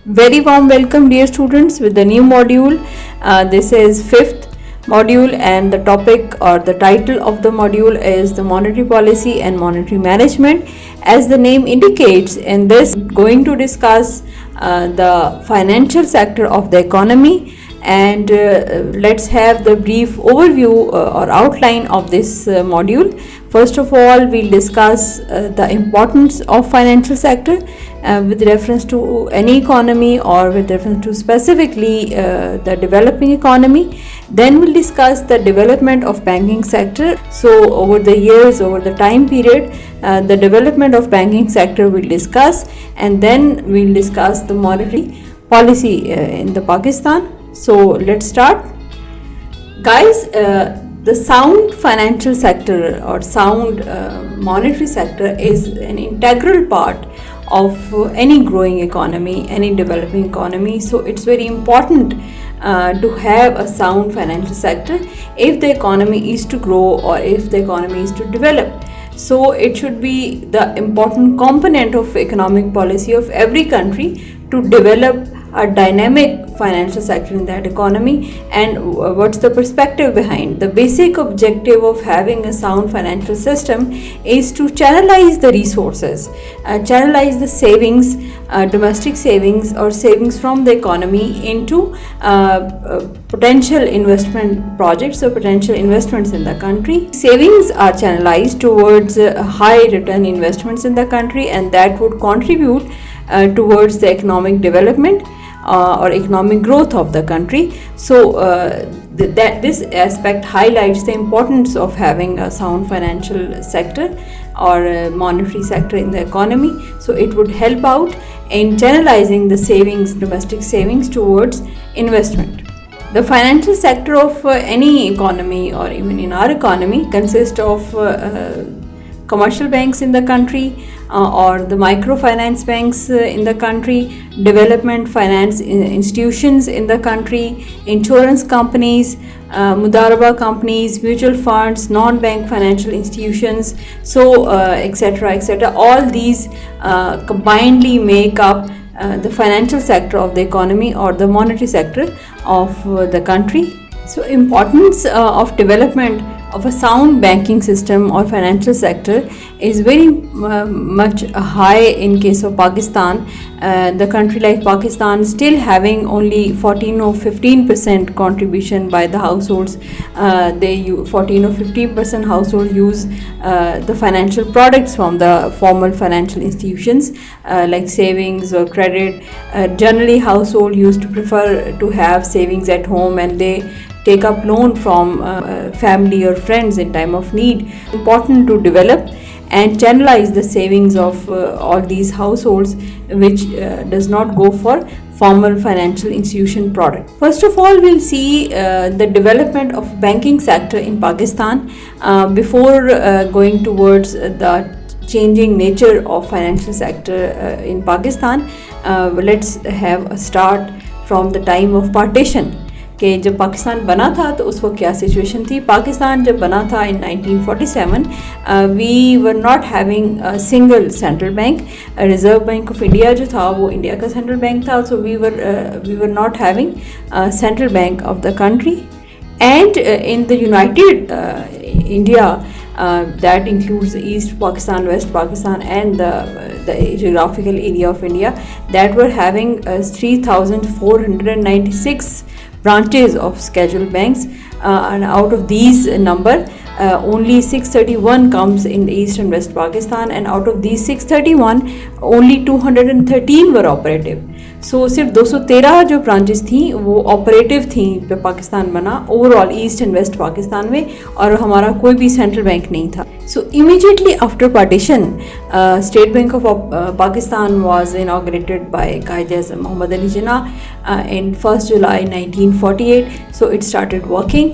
Very warm welcome, dear students, with the new module. This is fifth module, and the topic or the title of the module is the monetary policy and monetary management. As the name indicates, in this going to discuss the financial sector of the economy, and let's have the brief overview or outline of this module. First of all, we'll discuss the importance of financial sector with reference to any economy or with reference to specifically the developing economy. Then we'll discuss the development of banking sector. So over the years, over the time period, the development of banking sector we'll discuss, and then we'll discuss the monetary policy in the Pakistan. So let's start. Guys, the sound financial sector or sound monetary sector is an integral part of any growing economy, any developing economy. So it's very important to have a sound financial sector if the economy is to grow or if the economy is to develop. So it should be the important component of economic policy of every country to develop a dynamic financial sector in that economy. And what's the perspective behind? The basic objective of having a sound financial system is to channelize the resources, channelize the savings, domestic savings or savings from the economy into potential investment projects or potential investments in the country. Savings are channelized towards high return investments in the country, and that would contribute towards the economic development or economic growth of the country. So that this aspect highlights the importance of having a sound financial sector or monetary sector in the economy. So it would help out in channelizing the savings, domestic savings towards investment. The financial sector of any economy or even in our economy consists of commercial banks in the country or the microfinance banks in the country, development finance institutions in the country, insurance companies, mudaraba companies, mutual funds, non-bank financial institutions, so etc. etc. All these combinedly make up the financial sector of the economy or the monetary sector of the country. So importance of development of a sound banking system or financial sector is very much high in case of Pakistan. The country like Pakistan still having only 14 or 15% contribution by the households. 14 or 15% households use the financial products from the formal financial institutions like savings or credit. Generally household used to prefer to have savings at home, and they take up loan from family or friends in time of need. Important to develop and channelize the savings of all these households which does not go for formal financial institution product. First of all, we'll see the development of banking sector in Pakistan before going towards the changing nature of financial sector in Pakistan. Let's have a start from the time of partition कि जब पाकिस्तान बना था तो उस वक्त क्या situation थी. पाकिस्तान जब बना था in 1947, we were not having single central bank. Reserve Bank of India जो था वो इंडिया का सेंट्रल बैंक था. So we were not having central bank of the country. And in the united India that includes East Pakistan, West Pakistan and the geographical area of India, that were having 3,496 branches of scheduled banks, and out of these number only 631 comes in East and West Pakistan, and out of these 631 only 213 were operative. सो सिर्फ 213 जो branches थी वो operative थी जब पाकिस्तान बना overall East and West Pakistan में, और हमारा कोई भी सेंट्रल बैंक नहीं था. So immediately after partition State Bank of Pakistan was inaugurated by Quaid Azam Mohammad Ali Jinnah in 1st July 1948. So it started working.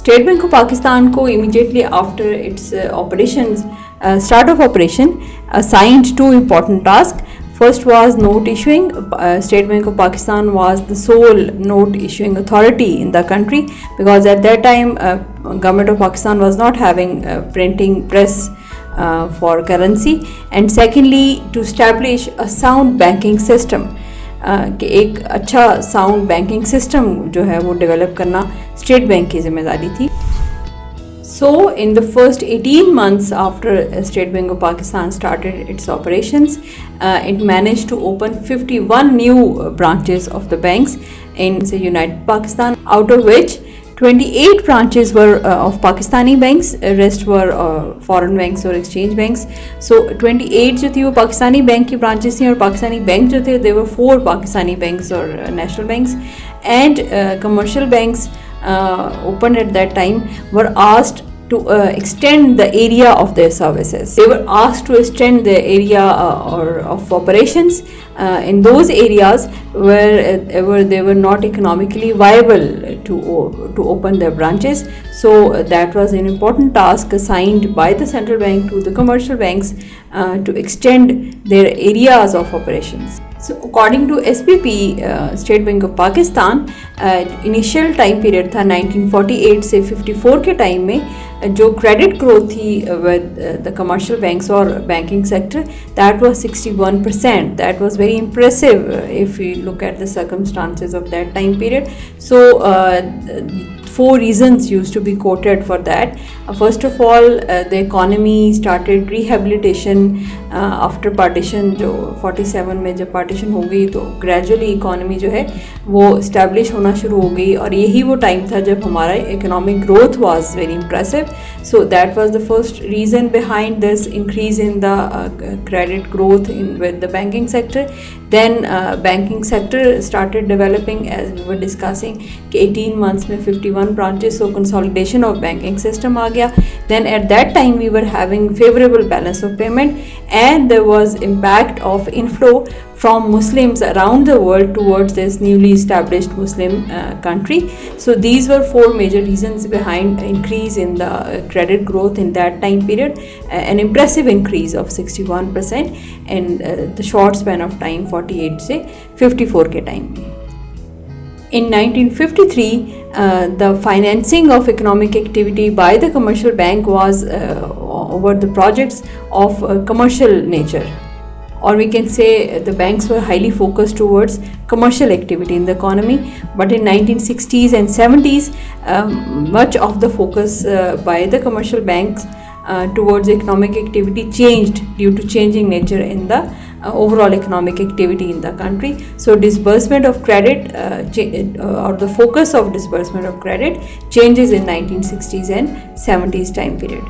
State Bank of Pakistan को immediately after its operations, start of operation, assigned two important tasks. First was note issuing. State Bank of Pakistan was the sole note issuing authority in the country, because at that time government of Pakistan was not having printing press for currency. And secondly, to establish a sound banking system. कि एक अच्छा sound banking system जो है वो develop करना state bank की जिम्मेदारी थी. So, in the first 18 months after State Bank of Pakistan started its operations, it managed to open 51 new branches of the banks in United Pakistan, out of which 28 branches were of Pakistani banks, rest were foreign banks or exchange banks. So 28 जो थी वो Pakistani bank की branches थी, और Pakistani bank जो थे they were 4 Pakistani banks or national banks, and commercial banks opened at that time were asked to extend the area of their services. They were asked to extend the area of operations in those areas where they were not economically viable to open their branches. So that was an important task assigned by the central bank to the commercial banks to extend their areas of operations. So according to SBP, State Bank of Pakistan, initial time period था 1948 से 54 के time में जो credit growth थी with the commercial banks or banking sector, that was 61%. That was very impressive if we look at the circumstances of that time period. So 4 reasons used to be quoted for that. First of all, the economy started rehabilitation after partition. जो 47 में जब partition हो गई तो gradually economy जो है वो establish होना शुरू हो गई, और यही वो time था जब हमारा economic growth was very impressive. So that was the first reason behind this increase in the credit growth with the banking sector. Then banking sector started developing, as we were discussing, कि 18 months में 51 branches, so consolidation of banking system आ गया. Then at that time we were having favorable balance of payment, and there was impact of inflow from Muslims around the world towards this newly established Muslim country. So these were 4 major reasons behind increase in the credit growth in that time period, an impressive increase of 61% in the short span of time 48 से 54 के time में. In 1953, the financing of economic activity by the commercial bank was over the projects of commercial nature, or we can say the banks were highly focused towards commercial activity in the economy. But in 1960s and 70s, much of the focus by the commercial banks towards economic activity changed due to changing nature in the overall economic activity in the country. So disbursement of credit or the focus of disbursement of credit changes in 1960s and 70s time period.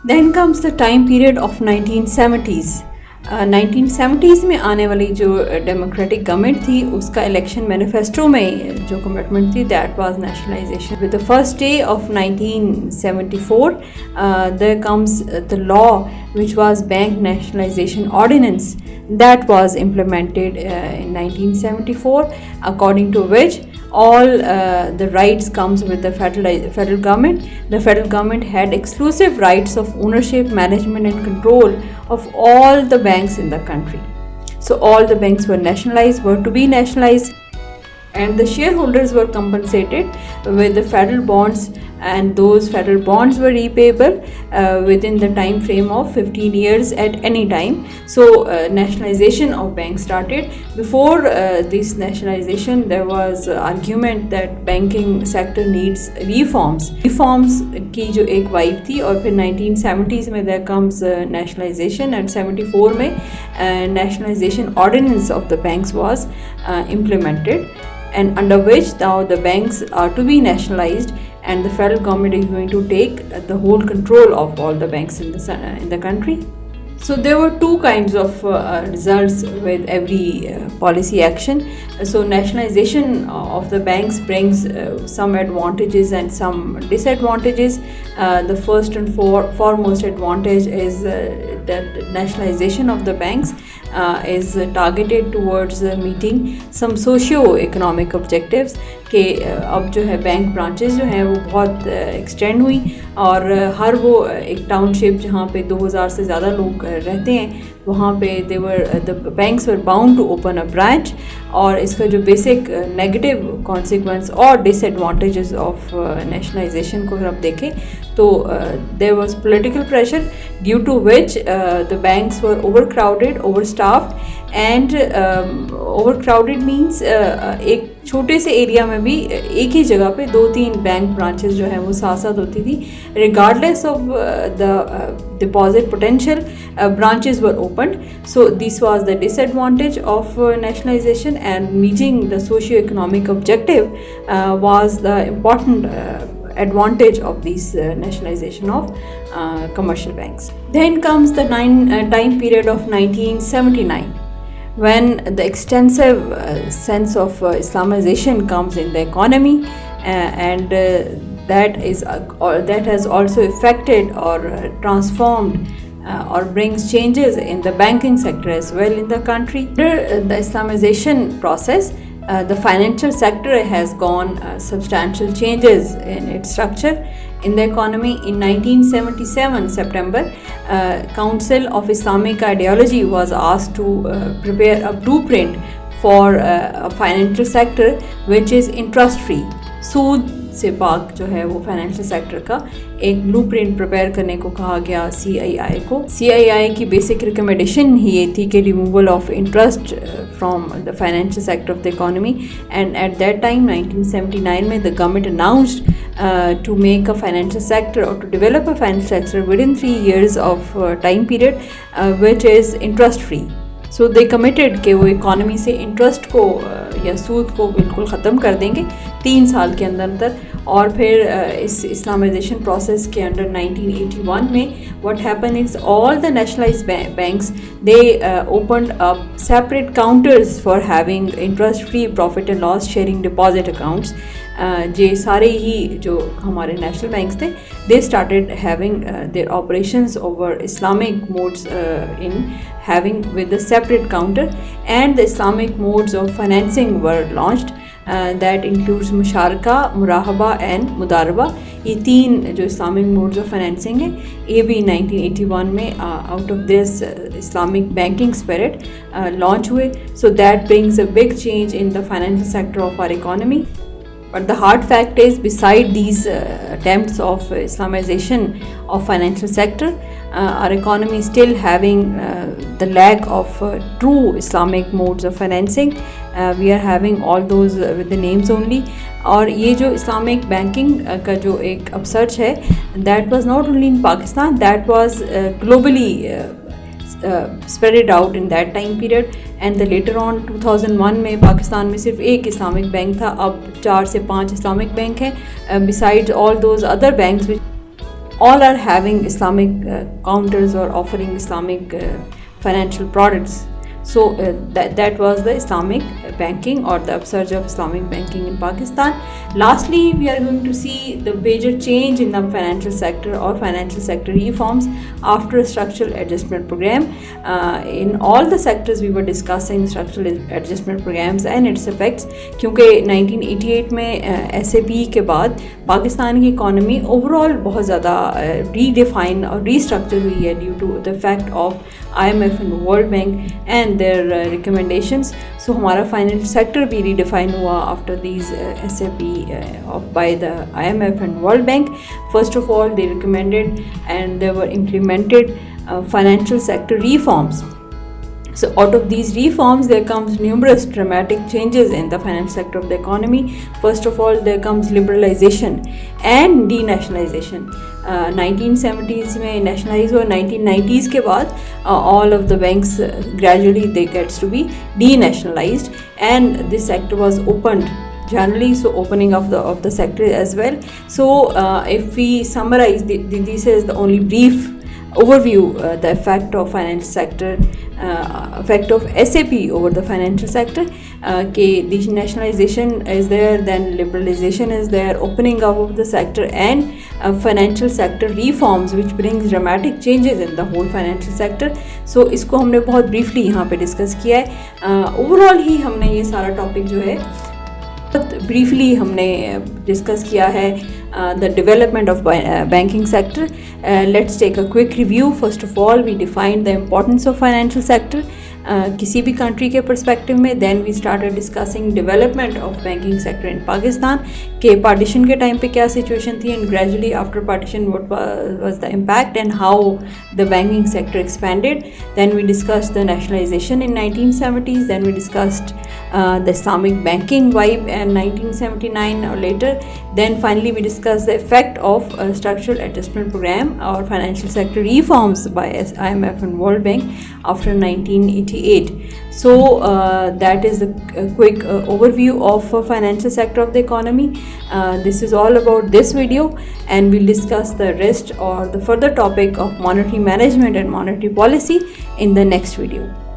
Then comes the time period of 1970s. 1970s में आने वाली जो democratic government थी उसका election manifesto में जो commitment थी that was nationalization. With the first day of 1974 there comes the law which was Bank Nationalization Ordinance that was implemented in 1974, according to which all the rights comes with the federal government. The federal government had exclusive rights of ownership, management and control of all the banks in the country. So all the banks were to be nationalized, and the shareholders were compensated with the federal bonds, and those federal bonds were repayable within the time frame of 15 years at any time. So nationalization of banks started. Before this nationalization there was argument that banking sector needs reforms की जो एक vibe थी, और फिर 1970s में there comes nationalization, and 74 में nationalization ordinance of the banks was implemented, and under which now the banks are to be nationalized, and the federal government is going to take the whole control of all the banks in the country. So there were 2 kinds of results with every policy action. So nationalization of the banks brings some advantages and some disadvantages. The first and foremost advantage is that nationalization of the banks is targeted towards meeting some socio-economic objectives. कि अब जो है bank branches जो हैं वो बहुत extend हुई, और हर वो एक टाउनशिप जहाँ पे 2000 से ज़्यादा लोग रहते हैं वहाँ पे the banks were bound to open a branch. और इसका जो बेसिक नेगेटिव कॉन्सिक्वेंस और डिसएडवांटेजेस ऑफ नेशनलाइजेशन को अगर आप देखें तो there was political pressure due to which the banks were overcrowded, overstaffed, and overcrowded means एक छोटे से एरिया में भी एक ही जगह पे 2-3 बैंक ब्रांचेस जो है वो साथ साथ होती थी. regardless of the deposit potential, branches were opened. So this was the disadvantage of nationalization, and meeting the socio-economic objective was the important advantage of this nationalization of commercial banks. Then comes the time period of 1979, when the extensive sense of Islamization comes in the economy, and that has also affected or transformed or brings changes in the banking sector as well in the country. After the Islamization process, the financial sector has gone substantial changes in its structure in the economy. In 1977 September, Council of Islamic Ideology was asked to prepare a blueprint for a financial sector which is interest free. सूद से पाक जो है वो financial sector का एक blueprint prepare करने को कहा गया CII को. CII की बेसिक रिकमेंडेशन ही ये थी कि removal of interest from the financial sector of the economy, and at that time 1979 में the government announced to make a financial sector or to develop a financial sector within 3 years of time period which is interest free. So they committed कि वो economy से interest को या सूद को बिल्कुल ख़त्म कर देंगे 3 साल के अंदर. और फिर इस इस्लामाइजेशन प्रोसेस के अंडर 1981 में what happened is all the nationalized banks they opened up separate counters for having interest free profit and loss sharing deposit accounts. जे सारे ही जो हमारे नेशनल बैंक्स थे they started having their operations over Islamic modes in having with the separate counter, and the Islamic modes of financing were launched. That includes musharaka, murabaha and mudaraba. ये 3 जो Islamic modes of financing है ये भी 1981 में out of this Islamic banking spirit launch हुए. So that brings a big change in the financial sector of our economy. But the hard fact is, beside these attempts of Islamization of financial sector, our economy is still having the lack of true Islamic modes of financing. We are having all those with the names only. और ये जो Islamic banking का जो एक अपसर्च है, that was not only in Pakistan, that was globally spread it out in that time period. And the later on 2001 में पाकिस्तान में सिर्फ एक इस्लामिक बैंक था, अब 4 से 5 इस्लामिक बैंक हैं. Besides all those other banks which all are having Islamic counters or offering Islamic financial products. So that was the Islamic banking or the upsurge of Islamic banking in Pakistan. Lastly, we are going to see the major change in the financial sector or financial sector reforms after a structural adjustment program. In all the sectors we were discussing structural adjustment programs and its effects, क्योंकि 1988 में SAP के बाद पाकिस्तान की economy overall बहुत ज़्यादा redefine और restructure हुई है due to the fact of IMF and World Bank and their recommendations. So हमारा financial sector भी redefine हुआ after these SAP by the IMF and World Bank. First of all, they recommended and they were implemented financial sector reforms. So out of these reforms, there comes numerous dramatic changes in the finance sector of the economy. First of all, there comes liberalization and denationalization. 1970s में nationalize हुआ, 1990s के बाद all of the banks gradually they gets to be denationalized, and this sector was opened generally, so opening of the sector as well. So if we summarize, this is the only brief overview, the effect of finance sector, effect of SAP over the financial sector. Denationalization is there, then liberalization is there, opening up of the sector, and financial sector reforms which brings dramatic changes in the whole financial sector. So इसको हमने बहुत briefly यहाँ पे discuss किया है. Overall ही हमने ये सारा topic जो है briefly हमने discuss किया है the development of banking sector. Let's take a quick review. First of all, we defined the importance of financial sector किसी भी कंट्री के पर्सपेक्टिव में. Then we started discussing development of banking sector in Pakistan के partition के time पे क्या situation थी, and gradually after partition what was the impact and how the banking sector expanded. Then we discussed the nationalization in 1970s. Then we discussed the Islamic banking vibe in 1979 or later. Then finally we discuss the effect of structural adjustment program or financial sector reforms by IMF and World Bank after 1988. So that is a quick overview of financial sector of the economy. This is all about this video, and we'll discuss the rest or the further topic of monetary management and monetary policy in the next video.